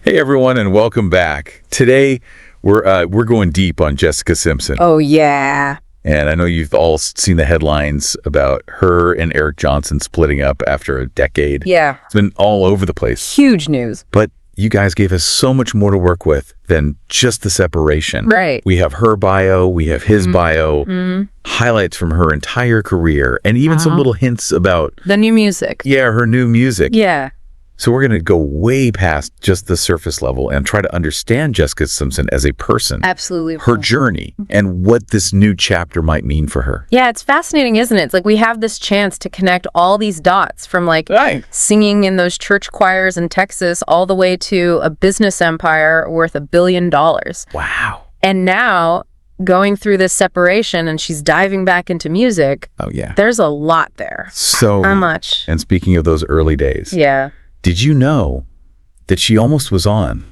Hey everyone, and welcome back. Today we're going deep on Jessica Simpson. Oh yeah. And I know you've all seen the headlines about her and Eric Johnson splitting up after a decade. Yeah. It's been all over the place. Huge news. But you guys gave us so much more to work with than just the separation. Right. We have her bio, we have his bio, highlights from her entire career, and even some little hints about the new music. Yeah, her new music. Yeah. So we're going to go way past just the surface level and try to understand Jessica Simpson as a person. Absolutely. Her journey and what this new chapter might mean for her. Yeah, it's fascinating, isn't it? It's like we have this chance to connect all these dots from like singing in those church choirs in Texas all the way to a business empire worth $1 billion. Wow. And now going through this separation and she's diving back into music. Oh, yeah. There's a lot there. So much. And speaking of those early days. Yeah. Did you know that she almost was on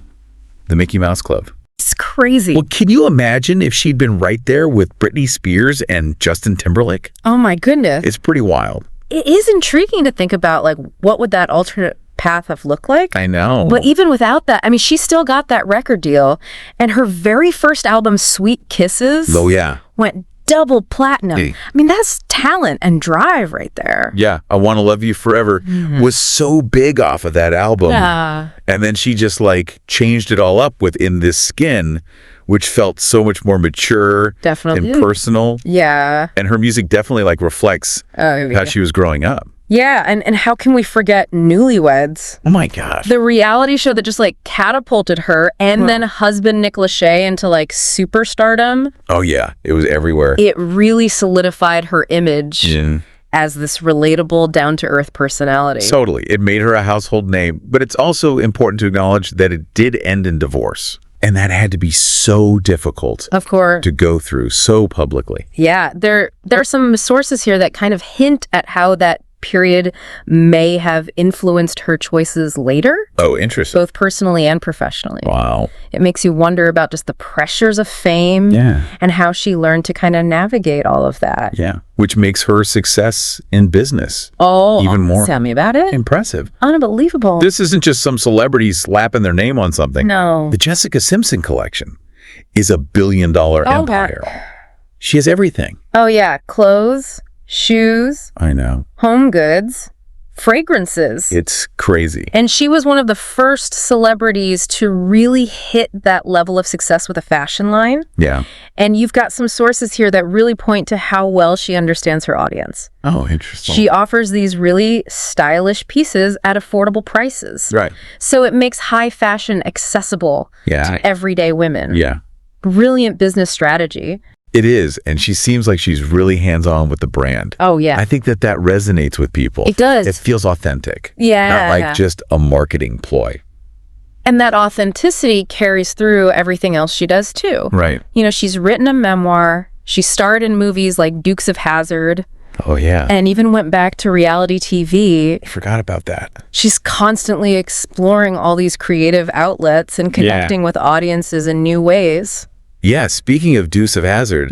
the Mickey Mouse Club? It's crazy. Well, can you imagine if she'd been right there with Britney Spears and Justin Timberlake? Oh my goodness. It's pretty wild. It is intriguing to think about, like, what would that alternate path have looked like? I know. But even without that, I mean, she still got that record deal, and her very first album, Sweet Kisses, went double platinum. I mean, that's talent and drive right there. Yeah, I Want to Love You Forever was so big off of that album. Yeah. And then she just like changed it all up with In This Skin, which felt so much more mature Definitely. and personal. Yeah. And her music definitely like reflects how she was growing up. Yeah, and how can we forget Newlyweds? Oh my gosh. The reality show that just like catapulted her and then husband Nick Lachey into like superstardom. Oh yeah, it was everywhere. It really solidified her image as this relatable, down-to-earth personality. Totally. It made her a household name, but it's also important to acknowledge that it did end in divorce. And that had to be so difficult, of course, to go through so publicly. Yeah, there are some sources here that kind of hint at how that period may have influenced her choices later. Oh, interesting. Both personally and professionally. Wow. It makes you wonder about just the pressures of fame and how she learned to kind of navigate all of that. Yeah, which makes her success in business even more. Tell me about it. Impressive. Unbelievable. This isn't just some celebrity slapping their name on something. No. The Jessica Simpson collection is $1 billion empire. She has everything. Oh, yeah. Clothes, shoes. I know. Home goods, fragrances. It's crazy. And she was one of the first celebrities to really hit that level of success with a fashion line. Yeah. And you've got some sources here that really point to how well she understands her audience. Oh, interesting. She offers these really stylish pieces at affordable prices. Right. So it makes high fashion accessible to everyday women. Yeah. Brilliant business strategy. It is, and she seems like she's really hands-on with the brand. Oh, yeah. I think that resonates with people. It does. It feels authentic. Yeah. Not like just a marketing ploy. And that authenticity carries through everything else she does, too. Right. You know, she's written a memoir. She starred in movies like Dukes of Hazzard. Oh, yeah. And even went back to reality TV. I forgot about that. She's constantly exploring all these creative outlets and connecting with audiences in new ways. Yeah, speaking of Dukes of Hazzard,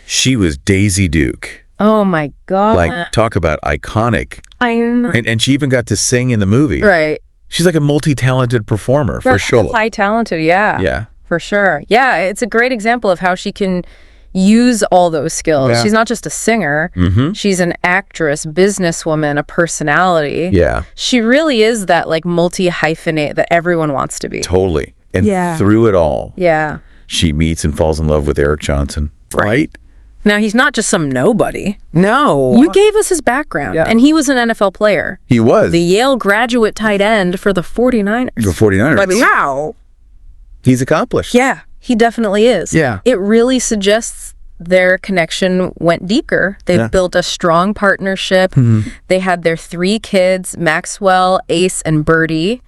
she was Daisy Duke. Oh my God. Like, talk about iconic. I know. And she even got to sing in the movie. Right. She's like a multi-talented performer, for sure. High-talented, yeah. Yeah. For sure. Yeah, it's a great example of how she can use all those skills. Yeah. She's not just a singer. She's an actress, businesswoman, a personality. Yeah. She really is that like multi-hyphenate that everyone wants to be. Totally. And through it all. Yeah. She meets and falls in love with Eric Johnson, right? Now, he's not just some nobody. No. You gave us his background, and he was an NFL player. He was. The Yale graduate tight end for the 49ers. The 49ers. But now, he's accomplished. Yeah, he definitely is. Yeah. It really suggests their connection went deeper. They've built a strong partnership. They had their 3 kids, Maxwell, Ace, and Birdie.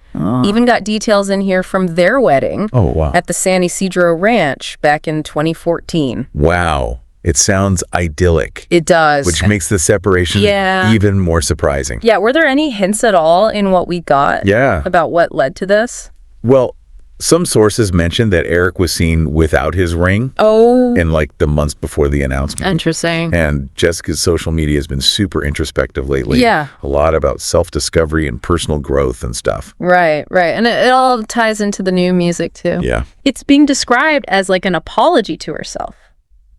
Even got details in here from their wedding at the San Ysidro Ranch back in 2014. Wow. It sounds idyllic. It does. Which makes the separation even more surprising. Yeah, were there any hints at all in what we got about what led to this? Well, Some sources mentioned that Eric was seen without his ring in like the months before the announcement. Interesting. And Jessica's social media has been super introspective lately. Yeah. A lot about self-discovery and personal growth and stuff. Right. And it all ties into the new music too. Yeah. It's being described as like an apology to herself.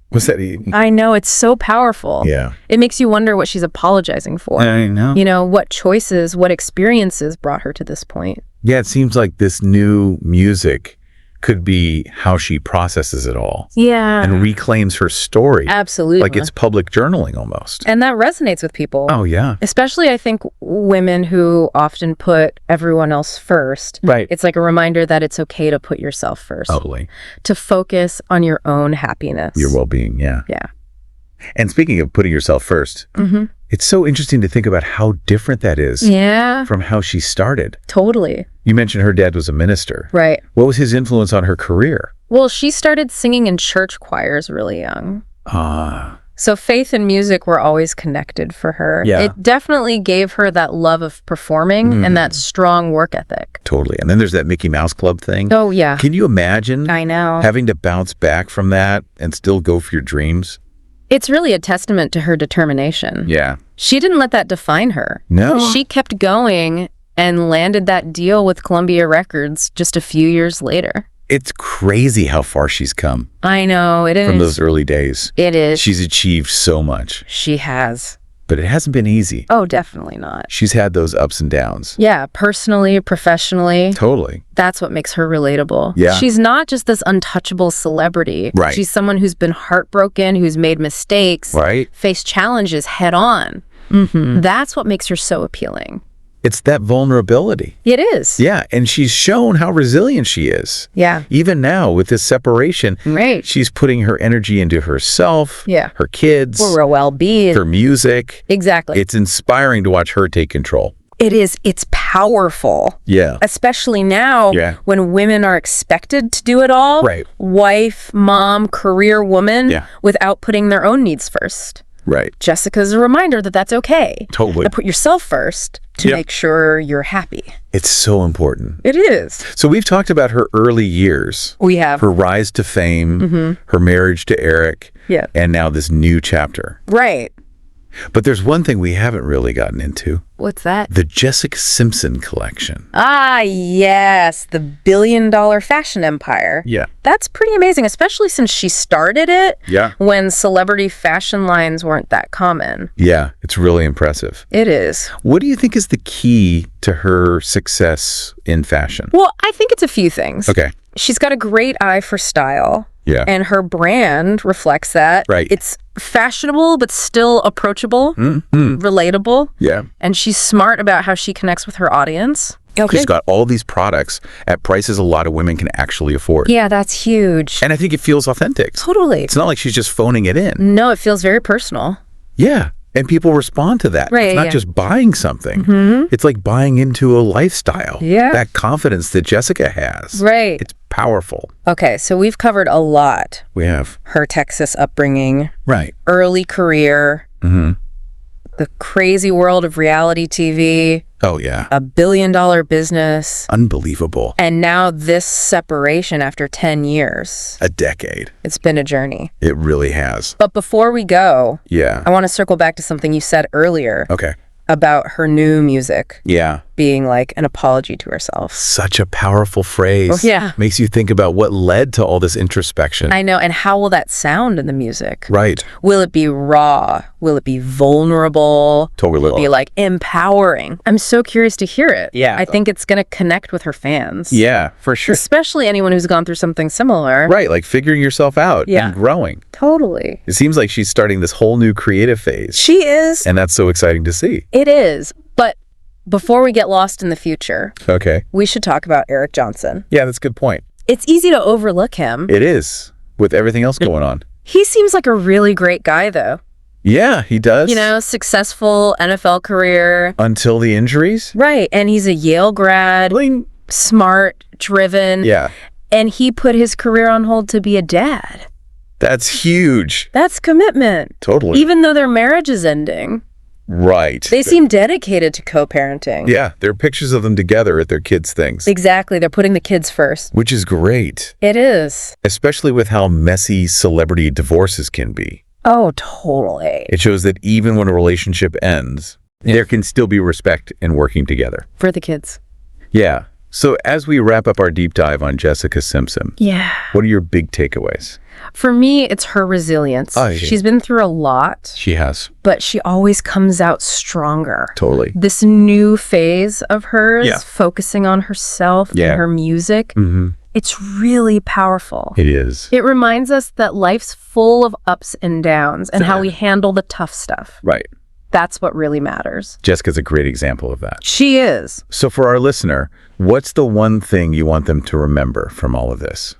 What's that? I know, it's so powerful. Yeah. It makes you wonder what she's apologizing for. I know. You know, what choices, what experiences brought her to this point. Yeah, it seems like this new music could be how she processes it all. Yeah. And reclaims her story. Absolutely. Like it's public journaling almost. And that resonates with people. Oh, yeah. Especially, I think, women who often put everyone else first. Right. It's like a reminder that it's okay to put yourself first. Totally. To focus on your own happiness. Your well-being, yeah. Yeah. And speaking of putting yourself first, it's so interesting to think about how different that is from how she started. Totally. You mentioned her dad was a minister. Right. What was his influence on her career? Well, she started singing in church choirs really young. So faith and music were always connected for her. Yeah. It definitely gave her that love of performing and that strong work ethic. Totally. And then there's that Mickey Mouse Club thing. Oh, yeah. Can you imagine I know. having to bounce back from that and still go for your dreams? It's really a testament to her determination. Yeah. She didn't let that define her. No. She kept going and landed that deal with Columbia Records just a few years later. It's crazy how far she's come I know, it is. from those early days. It is. She's achieved so much, She has. but it hasn't been easy. Oh, definitely not. She's had those ups and downs. Yeah, personally, professionally. Totally. That's what makes her relatable. Yeah. She's not just this untouchable celebrity. Right. She's someone who's been heartbroken, who's made mistakes, Right? faced challenges head on. That's what makes her so appealing. It's that vulnerability. It is. Yeah, and she's shown how resilient she is. Yeah. Even now, with this separation, Right. she's putting her energy into herself, Yeah. her kids, Or a well-being. her music. Exactly. It's inspiring to watch her take control. It is. It's powerful. Yeah. Especially now when women are expected to do it all. Right. Wife, mom, career woman. Yeah. Without putting their own needs first. Right. Jessica's a reminder that that's okay. Totally. To put yourself first to make sure you're happy. It's so important. It is. So we've talked about her early years. We have. Her rise to fame, her marriage to Eric, and now this new chapter. Right. But there's one thing we haven't really gotten into. What's that? The Jessica Simpson collection. Ah, yes. The billion-dollar fashion empire. Yeah. That's pretty amazing, especially since she started it Yeah. when celebrity fashion lines weren't that common. Yeah, it's really impressive. It is. What do you think is the key to her success in fashion? Well, I think it's a few things. Okay. She's got a great eye for style. Yeah. And her brand reflects that. Right. It's fashionable, but still approachable, relatable. Yeah. And she's smart about how she connects with her audience. Okay. She's got all these products at prices a lot of women can actually afford. Yeah, that's huge. And I think it feels authentic. Totally. It's not like she's just phoning it in. No, it feels very personal. Yeah. And people respond to that. Right, It's not just buying something. It's like buying into a lifestyle. Yeah. That confidence that Jessica has. Right. It's powerful. Okay, so we've covered a lot. We have. Her Texas upbringing, Right. early career, the crazy world of reality TV, Oh, yeah. a billion-dollar business, Unbelievable. and now this separation after 10 years. A decade. It's been a journey. It really has. But before we go, Yeah. I want to circle back to something you said earlier Okay. about her new music Yeah. being like an apology to herself. Such a powerful phrase. Yeah. Makes you think about what led to all this introspection. I know. And how will that sound in the music? Right. Will it be raw? Will it be vulnerable? Totally. Will it be like empowering? I'm so curious to hear it. Yeah. I think it's going to connect with her fans. Yeah, for sure. Especially anyone who's gone through something similar. Right, like figuring yourself out Yeah. and growing. Totally. It seems like she's starting this whole new creative phase. She is. And that's so exciting to see. It is. But before we get lost in the future, Okay. we should talk about Eric Johnson. Yeah, that's a good point. It's easy to overlook him. It is, with everything else going on. He seems like a really great guy, though. Yeah, he does. You know, successful NFL career. Until the injuries. Right. And he's a Yale grad, Bling. smart, driven. Yeah, And he put his career on hold to be a dad. that's huge. That's commitment. Totally. Even though their marriage is ending. Right. They seem dedicated to co-parenting. Yeah, there are pictures of them together at their kids' things. Exactly. They're putting the kids first. Which is great. It is. Especially with how messy celebrity divorces can be. Oh, totally. It shows that even when a relationship ends, there can still be respect and working together. For the kids. Yeah. So as we wrap up our deep dive on Jessica Simpson, Yeah. what are your big takeaways? For me, it's her resilience. Oh, yeah. She's been through a lot, She has. but she always comes out stronger. Totally. This new phase of hers, Yeah. focusing on herself Yeah. and her music, it's really powerful. It is. It reminds us that life's full of ups and downs and how we handle the tough stuff. Right. That's what really matters. Jessica's a great example of that. She is. So for our listener, what's the one thing you want them to remember from all of this?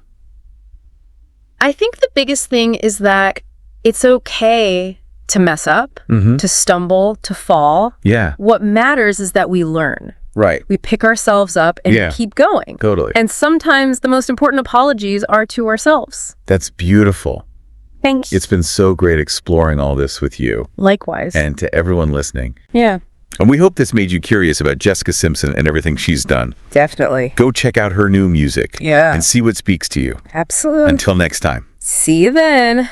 I think the biggest thing is that it's okay to mess up, to stumble, to fall. Yeah. What matters is that we learn. Right. We pick ourselves up and Yeah. keep going. Totally. And sometimes the most important apologies are to ourselves. That's beautiful. Thanks. It's been so great exploring all this with you Likewise. and to everyone listening. Yeah, And we hope this made you curious about Jessica Simpson and everything she's done. definitely. Go check out her new music Yeah. and see what speaks to you. Absolutely. Until next time. See you then.